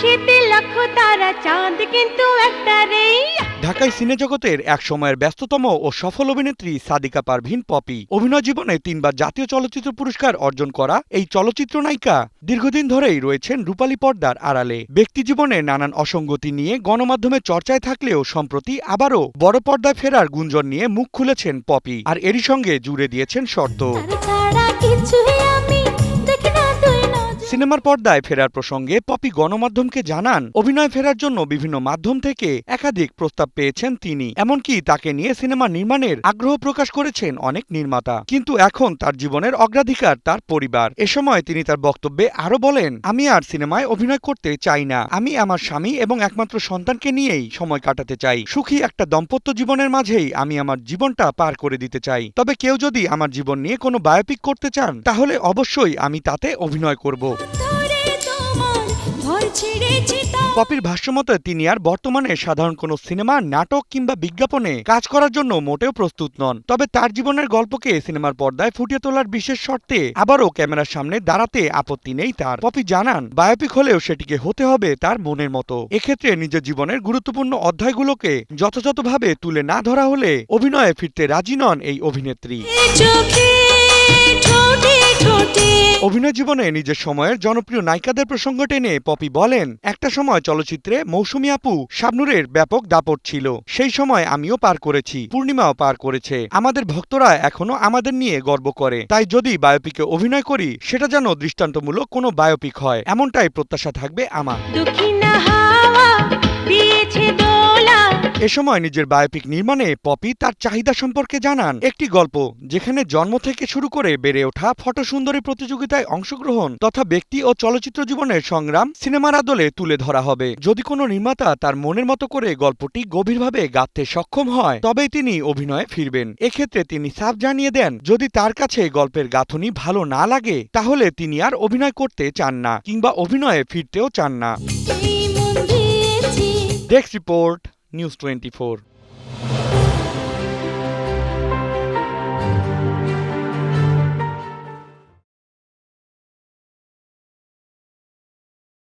আকাশেতে লাখ তারা, চাঁদ কিন্তু একটারেই। ঢাকায় সিনে জগতের এক সময়ের ব্যস্ততম ও সফল অভিনেত্রী সাদিকা পারভীন পপি। অভিনয় জীবনে 3বার জাতীয় চলচ্চিত্র পুরস্কার অর্জন করা এই চলচ্চিত্র নায়িকা দীর্ঘদিন ধরেই রয়েছেন রূপালী পর্দার আড়ালে। ব্যক্তিজীবনে নানান অসঙ্গতি নিয়ে গণমাধ্যমে চর্চায় থাকলেও সম্প্রতি আবারও বড় পর্দায় ফেরার গুঞ্জন নিয়ে মুখ খুলেছেন পপি, আর এরই সঙ্গে জুড়ে দিয়েছেন শর্ত। সিনেমার পর্দায় ফেরার প্রসঙ্গে পপি গণমাধ্যমকে জানান, অভিনয় ফেরার জন্য বিভিন্ন মাধ্যম থেকে একাধিক প্রস্তাব পেয়েছেন তিনি। এমনকি তাকে নিয়ে সিনেমা নির্মাণের আগ্রহ প্রকাশ করেছেন অনেক নির্মাতা, কিন্তু এখন তার জীবনের অগ্রাধিকার তার পরিবার। এ সময় তিনি তার বক্তব্যে আরো বলেন, আমি আর সিনেমায় অভিনয় করতে চাই না। আমি আমার স্বামী এবং একমাত্র সন্তানকে নিয়েই সময় কাটাতে চাই। সুখী একটা দাম্পত্য জীবনের মাঝেই আমি আমার জীবনটা পার করে দিতে চাই। তবে কেউ যদি আমার জীবন নিয়ে কোনো বায়োপিক করতে চান, তাহলে অবশ্যই আমি তাতে অভিনয় করব। পপির ভাষ্যমতে তিনি আর বর্তমানে সাধারণ কোনো সিনেমা, নাটক কিংবা বিজ্ঞাপনে কাজ করার জন্য মোটেও প্রস্তুত নন। তবে তার জীবনের গল্পকে সিনেমার পর্দায় ফুটিয়ে তোলার বিশেষ শর্তে আবারও ক্যামেরার সামনে দাঁড়াতে আপত্তি নেই তার। পপি জানান, বায়োপিক হলেও সেটিকে হতে হবে তার মনের মতো। এক্ষেত্রে নিজের জীবনের গুরুত্বপূর্ণ অধ্যায়গুলোকে যথাযথভাবে তুলে না ধরা হলে অভিনয়ে ফিরতে রাজি নন এই অভিনেত্রী। অভিনয় জীবনে নিজের সময়ের জনপ্রিয় নায়িকাদের প্রসঙ্গ টেনে পপি বলেন, একটা সময় চলচ্চিত্রে মৌসুমী আপু, শাবনূরের ব্যাপক দাপট ছিল। সেই সময় আমিও পার করেছি, পূর্ণিমাও পার করেছে। আমাদের ভক্তরা এখনো আমাদের নিয়ে গর্ব করে। তাই যদি বায়োপিকে অভিনয় করি, সেটা যেন দৃষ্টান্তমূলক কোনো বায়োপিক হয়, এমনটাই প্রত্যাশা থাকবে আমার। এ সময় নিজের বায়োপিক নির্মাণে পপি তার চাহিদা সম্পর্কে জানান, একটি গল্প যেখানে জন্ম থেকে শুরু করে বেড়ে ওঠা, ফটো সুন্দরী প্রতিযোগিতায় অংশগ্রহণ তথা ব্যক্তি ও চলচ্চিত্র জীবনের সংগ্রাম সিনেমার আদলে তুলে ধরা হবে। যদি কোনো নির্মাতা তার মনের মতো করে গল্পটি গভীরভাবে গাঁথতে সক্ষম হয়, তবেই তিনি অভিনয়ে ফিরবেন। এক্ষেত্রে তিনি সাফ জানিয়ে দেন, যদি তার কাছে গল্পের গাঁথনি ভালো না লাগে, তাহলে তিনি আর অভিনয় করতে চান না কিংবা অভিনয়ে ফিরতেও চান না। Desk report, News 24।